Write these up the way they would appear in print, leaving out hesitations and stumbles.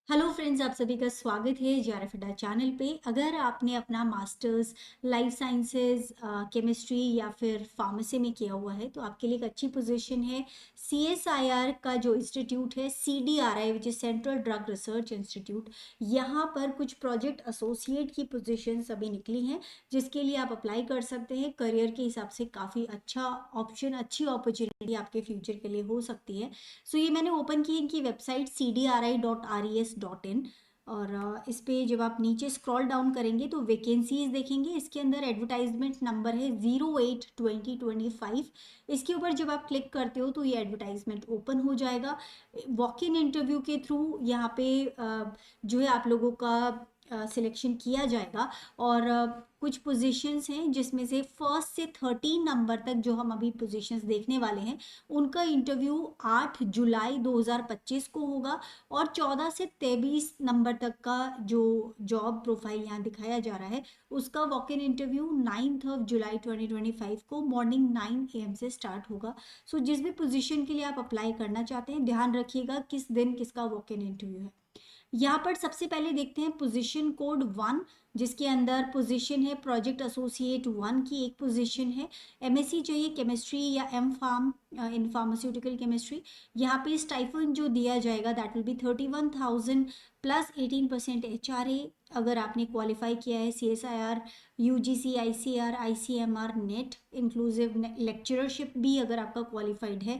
Hello friends, आप सभी का स्वागत है जेआरएफ अड्डा चैनल पे। अगर आपने अपना मास्टर्स लाइफ साइंसेज केमिस्ट्री या फिर फार्मेसी में किया हुआ है तो आपके लिए एक अच्छी पोजीशन है। सीएसआईआर का जो इंस्टीट्यूट है CDRI which is central drug research institute, यहाँ पर कुछ प्रोजेक्ट एसोसिएट की पोजीशंस अभी निकली हैं जिसके लिए आप अप्लाई कर सकते हैं। करियर के हिसाब से काफ़ी अच्छा ऑप्शन, अच्छी अपॉर्चुनिटी आपके फ्यूचर के लिए हो सकती है। सो ये मैंने ओपन की इनकी वेबसाइट cdri.res.in। और इस पे जब आप नीचे स्क्रॉल डाउन करेंगे तो वैकेंसीज देखेंगे। इसके अंदर एडवर्टाइजमेंट नंबर है 08/2025। इसके ऊपर जब आप क्लिक करते हो तो ये एडवर्टाइजमेंट ओपन हो जाएगा। वॉक इन इंटरव्यू के थ्रू यहाँ पे जो है आप लोगों का सिलेक्शन किया जाएगा। और कुछ पोजीशंस हैं जिसमें से फर्स्ट से 13 नंबर तक जो हम अभी पोजीशंस देखने वाले हैं उनका इंटरव्यू 8 जुलाई 2025 को होगा। और 14 से 23 नंबर तक का जो जॉब प्रोफाइल यहाँ दिखाया जा रहा है उसका वॉक इन इंटरव्यू 9 जुलाई 2025 को मॉर्निंग 9 AM से स्टार्ट होगा। सो जिस भी पोजीशन के लिए आप अप्लाई करना चाहते हैं ध्यान रखिएगा किस दिन किसका वॉक इन इंटरव्यू है। यहाँ पर सबसे पहले देखते हैं पोजीशन कोड 1, जिसके अंदर पोजीशन है प्रोजेक्ट एसोसिएट 1 की एक पोजीशन है। एमएससी चाहिए केमिस्ट्री या M pharm in pharmaceutical chemistry. यहाँ पे स्टाइफन जो दिया जाएगा that will be 31,000 plus 18% HRA। अगर आपने क्वालिफाई किया है CSIR, UGC, ICR, ICMR net inclusive lectureship भी अगर आपका क्वालिफाइड है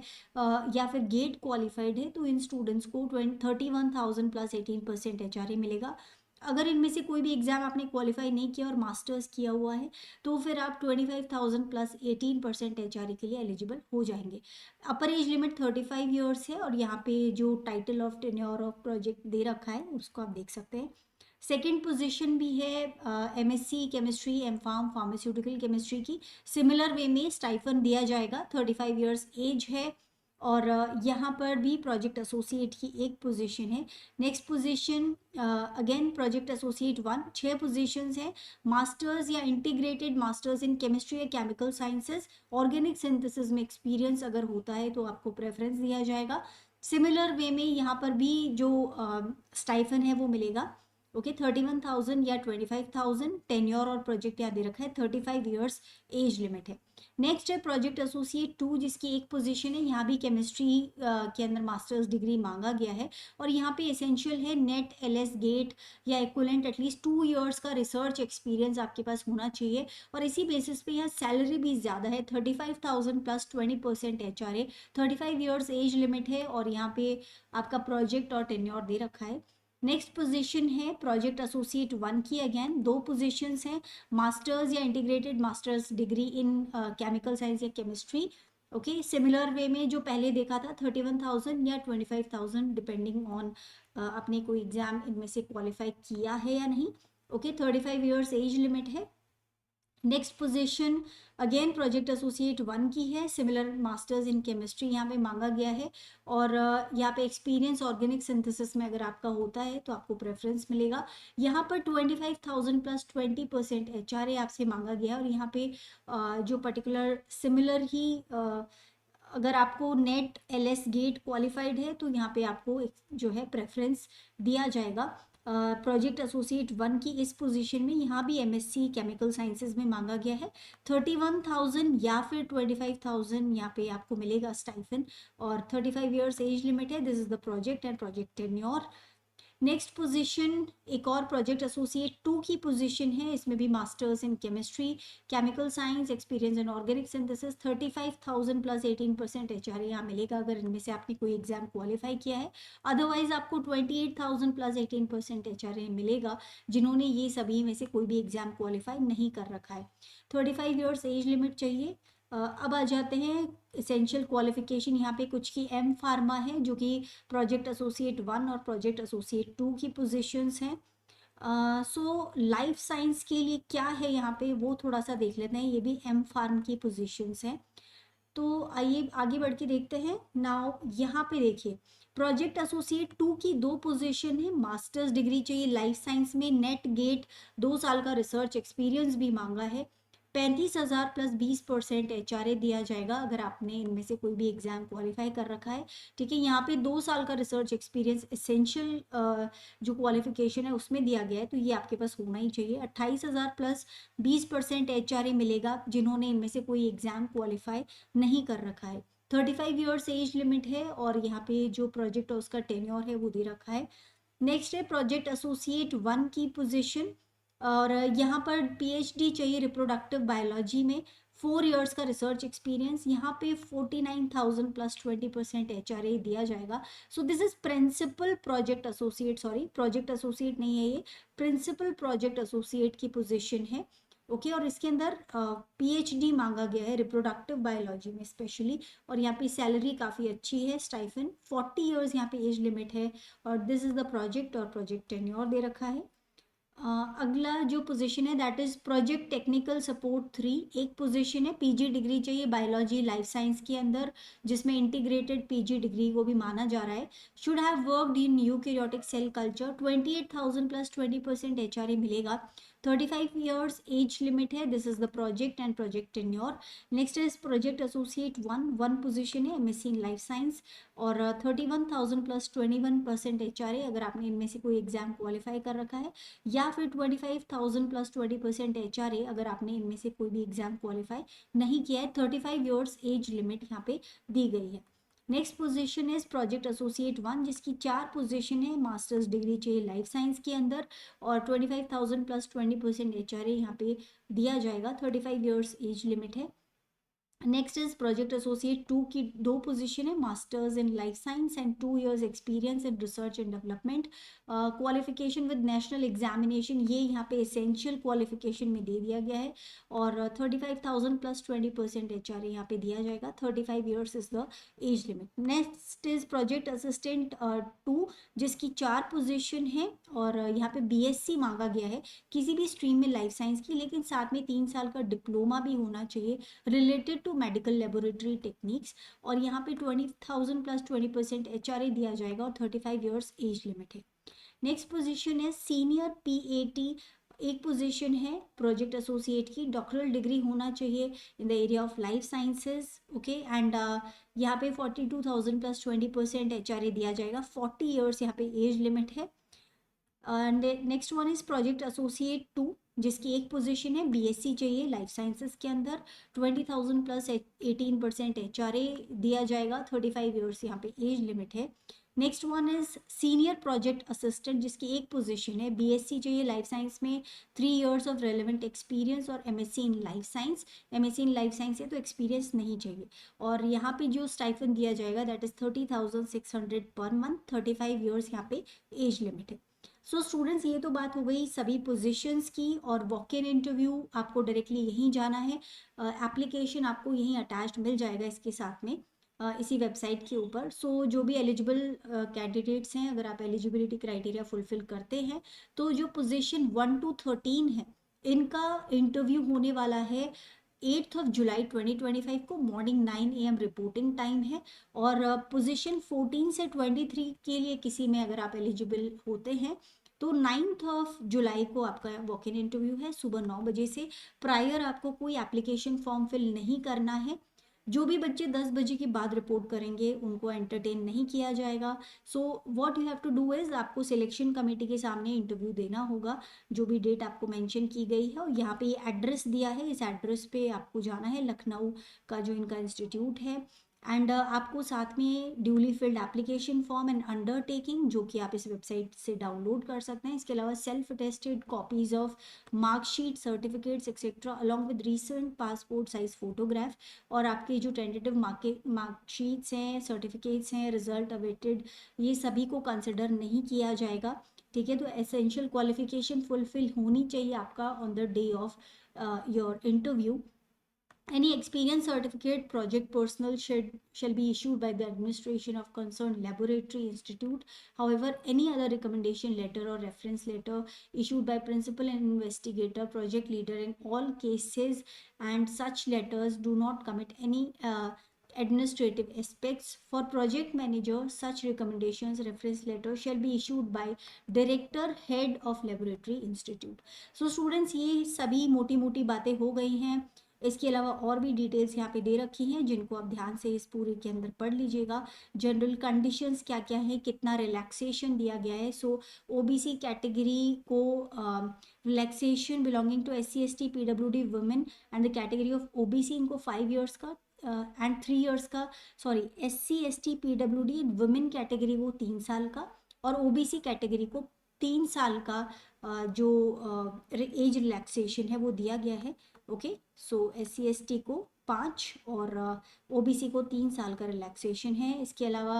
या फिर गेट क्वालिफाइड है तो इन स्टूडेंट्स को 31,000 प्लस 18% HRA मिलेगा। अगर इनमें से कोई भी एग्जाम आपने क्वालिफाई नहीं किया और मास्टर्स किया हुआ है तो फिर आप 25,000 प्लस 18% HRA के लिए एलिजिबल हो जाएंगे। अपर एज लिमिट 35 ईयर्स है और यहाँ पे जो title of tenure of project दे रखा है उसको आप देख सकते हैं। सेकेंड पोजीशन भी है MSc chemistry M pharm pharmaceutical chemistry की। सिमिलर वे में स्टाइफन दिया जाएगा, 35 ईयर्स एज है। और यहाँ पर भी प्रोजेक्ट एसोसिएट की एक पोजीशन है। Next position again project associate 1, 6 positions हैं। मास्टर्स या इंटीग्रेटेड मास्टर्स इन केमिस्ट्री या केमिकल साइंसेज, ऑर्गेनिक सिंथेसिस में एक्सपीरियंस अगर होता है तो आपको प्रेफरेंस दिया जाएगा। सिमिलर वे में यहाँ पर भी जो स्टाइफन है वो मिलेगा। ओके 31,000 या 25,000। टेन्योर और प्रोजेक्ट याद दे रखा है 35 ईयर्स एज लिमिट है। नेक्स्ट है प्रोजेक्ट एसोसिएट 2, जिसकी एक पोजीशन है। यहाँ भी केमिस्ट्री के अंदर मास्टर्स डिग्री मांगा गया है और यहाँ पे एसेंशियल है नेट LS गेट या इक्विवेलेंट एटलीस्ट 2 ईयर्स का रिसर्च एक्सपीरियंस आपके पास होना चाहिए। और इसी बेसिस पे यहाँ सैलरी भी ज़्यादा है, 35,000 plus 20% HRA, 35 years age limit है और यहाँ पे आपका प्रोजेक्ट और टेन्योर दे रखा है। नेक्स्ट पोजीशन है प्रोजेक्ट एसोसिएट 1 की। अगेन 2 पोजीशंस हैं, मास्टर्स या integrated masters degree in chemical science या केमिस्ट्री। ओके सिमिलर वे में जो पहले देखा था 31,000 या 25,000 डिपेंडिंग ऑन आपने कोई एग्जाम इनमें से क्वालिफाई किया है या नहीं। ओके 35 ईयर्स एज लिमिट है। Next position again project associate 1 की है। सिमिलर मास्टर्स इन केमिस्ट्री यहाँ पे मांगा गया है और यहाँ पे एक्सपीरियंस ऑर्गेनिक सिंथेसिस में अगर आपका होता है तो आपको प्रेफरेंस मिलेगा। यहाँ पर 25,000 प्लस 20% HRA आपसे मांगा गया है और यहाँ पे जो पर्टिकुलर सिमिलर ही अगर आपको नेट LS गेट क्वालिफाइड है तो यहाँ पे आपको जो है प्रेफरेंस दिया जाएगा। प्रोजेक्ट एसोसिएट 1 की इस पोजीशन में यहाँ भी MSc केमिकल साइंसेज में मांगा गया है। 31,000 या फिर 25,000 यहाँ पे आपको मिलेगा स्टाइफन और 35 ईयर्स एज लिमिट है। This is the project and project tenure. Next position एक और प्रोजेक्ट एसोसिएट 2 की पोजीशन है। इसमें भी masters in chemistry chemical science experience in organic synthesis, 35,000 plus 18% HRA यहाँ मिलेगा अगर इनमें से आपने कोई एग्जाम क्वालिफाई किया है। अदरवाइज आपको 28,000 प्लस 18% HRA मिलेगा जिन्होंने ये सभी में से कोई भी एग्जाम क्वालिफाई नहीं कर रखा है। 35 ईयर्स एज लिमिट चाहिए। अब आ जाते हैं इसेंशियल क्वालिफिकेशन। यहाँ पे कुछ की एम फार्मा है जो कि प्रोजेक्ट एसोसिएट 1 और प्रोजेक्ट एसोसिएट 2 की पोजीशंस हैं। सो लाइफ साइंस के लिए क्या है यहाँ पे वो थोड़ा सा देख लेते हैं। ये भी एम फार्म की पोजीशंस हैं तो आइए आगे बढ़ के देखते हैं। नाउ यहाँ पे देखिए प्रोजेक्ट एसोसिएट 2 की 2 पोजीशन है। मास्टर्स डिग्री चाहिए लाइफ साइंस में, नेट गेट 2 साल का रिसर्च एक्सपीरियंस भी मांगा है। 35,000 प्लस 20% HRA दिया जाएगा अगर आपने इनमें से कोई भी एग्जाम क्वालिफाई कर रखा है। ठीक है, यहाँ पे 2 साल का रिसर्च एक्सपीरियंस एसेंशियल जो क्वालिफिकेशन है उसमें दिया गया है, तो ये आपके पास होना ही चाहिए। 28,000 प्लस 20% HRA मिलेगा जिन्होंने इनमें से कोई एग्जाम क्वालिफाई नहीं कर रखा है। 35 ईयर्स एज लिमिट है और यहाँ पे जो प्रोजेक्ट है उसका टेन्योर है वो दे रखा है। नेक्स्ट है प्रोजेक्ट एसोसिएट 1 की पोजीशन, और यहाँ पर पीएचडी चाहिए रिप्रोडक्टिव बायोलॉजी में, 4 इयर्स का रिसर्च एक्सपीरियंस। यहाँ पे 49,000 प्लस 20% HRA दिया जाएगा। So this is principal project associate, sorry project associate नहीं है ये, प्रिंसिपल प्रोजेक्ट एसोसिएट की पोजीशन है। ओके और इसके अंदर पीएचडी मांगा गया है रिप्रोडक्टिव बायोलॉजी में स्पेशली, और यहाँ पे सैलरी काफ़ी अच्छी है, स्टाइफन 40 इयर्स यहाँ पे एज लिमिट है, और दिस इज द प्रोजेक्ट और प्रोजेक्ट टेन्योर दे रखा है। अगला जो पोजीशन है that is project technical support 3, एक पोजीशन है, पीजी डिग्री चाहिए बायोलॉजी लाइफ साइंस के अंदर, जिसमें इंटीग्रेटेड पीजी डिग्री को भी माना जा रहा है। Should have worked in eukaryotic cell culture, 28,000 plus 20% HRA मिलेगा। 35 ईयर्स एज लिमिट है, this is the project and project tenure. Next is project associate 1 position है, एमएससी इन लाइफ साइंस, और 31,000 प्लस 21% HRA अगर आपने इनमें से कोई एग्जाम क्वालिफाई कर रखा है, या फिर 25,000 प्लस 20% HRA अगर आपने इनमें से कोई भी एग्जाम क्वालिफाई नहीं किया है। 35 ईयर्स एज लिमिट यहाँ पे दी गई है। Next position is project associate 1 जिसकी 4 पोजीशन है, मास्टर्स डिग्री चाहिए लाइफ साइंस के अंदर, और 25,000 प्लस 20% HRA यहाँ पे दिया जाएगा। 35 ईयर्स एज लिमिट है। नेक्स्ट इज प्रोजेक्ट एसोसिएट 2 की 2 पोजीशन है, masters in life science and 2 years experience in research and development, qualification with national examination, ये यहाँ पे एसेंशियल क्वालिफिकेशन में दे दिया गया है, और 35,000 प्लस 20% HRA यहाँ पे दिया जाएगा। 35 years is the age limit. Next is project assistant 2 जिसकी 4 पोजीशन है, और यहाँ पे BSc मांगा गया है किसी भी स्ट्रीम में लाइफ साइंस की, लेकिन साथ में 3 साल का डिप्लोमा भी होना चाहिए related to medical laboratory techniques, और यहाँ पे 20,000 प्लस 20% HRA दिया जाएगा, और 35 ईयर्स एज लिमिट है। नेक्स्ट पोजीशन है सीनियर PAT, एक पोजीशन है प्रोजेक्ट एसोसिएट की, डॉक्टरल डिग्री होना चाहिए in the area of life sciences. Okay and यहाँ पे 42,000 प्लस 20% HRA दिया जाएगा। 40 ईयर्स यहाँ पे एज लिमिट है। And next one is project associate 2 जिसकी एक पोजीशन है, BSc चाहिए लाइफ साइंसेज के अंदर, 20,000 प्लस 18% HRA दिया जाएगा। 35 ईयर्स यहाँ पे एज लिमिट है। Next one is senior project assistant जिसकी एक पोजीशन है, BSc चाहिए लाइफ साइंस में, 3 इयर्स ऑफ रेलिवेंट एक्सपीरियंस, और MSc इन लाइफ साइंस। MSc इन लाइफ साइंस है तो एक्सपीरियंस नहीं चाहिए, और यहाँ पे जो स्टाइफन दिया जाएगा that is 30,600 per month. 35 years यहाँ पे एज लिमिट है। सो स्टूडेंट्स ये तो बात हो गई सभी पोजीशंस की, और वॉक इन इंटरव्यू आपको डायरेक्टली यहीं जाना है, एप्लीकेशन आपको यहीं अटैच्ड मिल जाएगा इसके साथ में, इसी वेबसाइट के ऊपर। सो जो भी एलिजिबल कैंडिडेट्स हैं, अगर आप एलिजिबिलिटी क्राइटेरिया फुलफिल करते हैं तो जो पोजीशन 1 to 13 है इनका इंटरव्यू होने वाला है 8 जुलाई 2025 को, मॉर्निंग 9 AM रिपोर्टिंग टाइम है, और पोजीशन 14 से 23 के लिए किसी में अगर आप एलिजिबल होते हैं तो 9 जुलाई को आपका वॉक इन इंटरव्यू है सुबह 9 बजे से। प्रायर आपको कोई एप्लीकेशन फॉर्म फिल नहीं करना है। जो भी बच्चे 10 बजे के बाद रिपोर्ट करेंगे उनको एंटरटेन नहीं किया जाएगा। So what you have to do is आपको सिलेक्शन कमेटी के सामने इंटरव्यू देना होगा, जो भी डेट आपको मेंशन की गई है, और यहाँ पे ये एड्रेस दिया है, इस एड्रेस पे आपको जाना है, लखनऊ का जो इनका इंस्टीट्यूट है। एंड आपको साथ में duly field application form and undertaking जो कि आप इस वेबसाइट से डाउनलोड कर सकते हैं। इसके अलावा self attested copies of marksheet, certificates etcetera along with recent passport size photograph, और आपके जो टेंटेटिव मार्कशीट्स हैं, सर्टिफिकेट्स हैं, रिजल्ट अवेटेड, ये सभी को कंसिडर नहीं किया जाएगा। ठीक है, तो एसेंशियल क्वालिफिकेशन फुलफिल होनी चाहिए आपका on the day of your interview. Any experience certificate, project personnel shall be issued by the administration of concerned laboratory institute. However, any other recommendation letter or reference letter issued by principal and investigator, project leader in all cases, and such letters do not commit any administrative aspects. For project manager, such recommendations reference letter shall be issued by director head of laboratory institute. So students, ये सभी मोटी मोटी बातें हो गई हैं. इसके अलावा और भी डिटेल्स यहाँ पे दे रखी हैं जिनको आप ध्यान से इस पूरे के अंदर पढ़ लीजिएगा. जनरल कंडीशंस क्या क्या है, कितना रिलैक्सेशन दिया गया है. सो ओबीसी कैटेगरी को relaxation belonging to SC ST PWD women and the category of OBC, इनको 5 years का एंड 3 years का, sorry SC ST PWD women category को 3 साल का, और ओबीसी कैटेगरी को 3 साल का जो एज रिलैक्सेशन है वो दिया गया है. ओके, सो SC ST को 5 और ओबीसी को 3 साल का रिलैक्सेशन है. इसके अलावा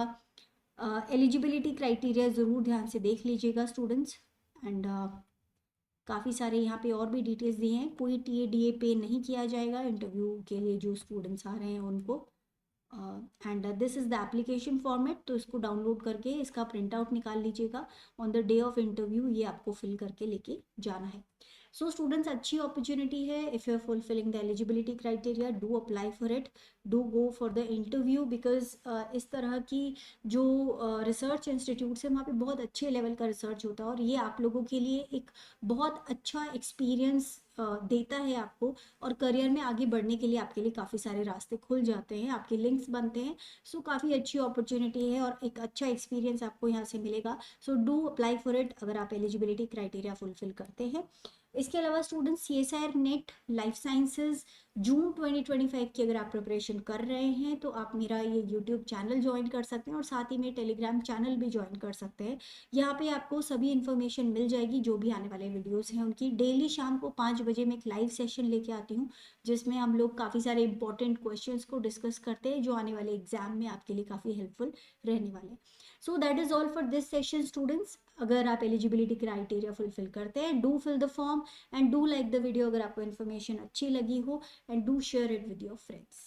एलिजिबिलिटी क्राइटेरिया ज़रूर ध्यान से देख लीजिएगा स्टूडेंट्स. एंड काफ़ी सारे यहाँ पे और भी डिटेल्स दिए हैं. कोई TA DA पे नहीं किया जाएगा इंटरव्यू के लिए जो स्टूडेंट्स आ रहे हैं उनको. And this is the application format, तो इसको डाउनलोड करके इसका प्रिंट आउट निकाल लीजिएगा. On the day of interview ये आपको फिल करके लेके जाना है. सो स्टूडेंट्स, अच्छी अपॉर्चुनिटी है. If you are fulfilling the eligibility criteria, do apply for it, do go for the interview, because इस तरह की जो रिसर्च इंस्टीट्यूट्स हैं वहाँ पे बहुत अच्छे लेवल का रिसर्च होता है, और ये आप लोगों के लिए एक बहुत अच्छा एक्सपीरियंस देता है आपको, और करियर में आगे बढ़ने के लिए आपके लिए काफ़ी सारे रास्ते खुल जाते हैं, आपके लिंक्स बनते हैं. सो काफ़ी अच्छी अपॉर्चुनिटी है और एक अच्छा एक्सपीरियंस आपको यहाँ से मिलेगा. So do apply for it अगर आप एलिजिबिलिटी क्राइटेरिया फुलफिल करते हैं. इसके अलावा students, CSIR NET life sciences June 2025 की अगर आप प्रिपरेशन कर रहे हैं तो आप मेरा ये यूट्यूब चैनल ज्वाइन कर सकते हैं, और साथ ही में टेलीग्राम चैनल भी ज्वाइन कर सकते हैं. यहाँ पे आपको सभी इन्फॉर्मेशन मिल जाएगी, जो भी आने वाले वीडियोस हैं उनकी. डेली शाम को 5 बजे मैं एक लाइव सेशन लेके आती हूँ जिसमें हम लोग काफ़ी सारे इंपॉर्टेंट क्वेश्चंस को डिस्कस करते हैं जो आने वाले एग्जाम में आपके लिए काफ़ी हेल्पफुल रहने वाले हैं. So that is all for this session students. अगर आप एलिजिबिलिटी क्राइटेरिया फुलफिल करते हैं, do fill the form and do like the video अगर आपको इन्फॉर्मेशन अच्छी लगी हो, and do share it with your friends.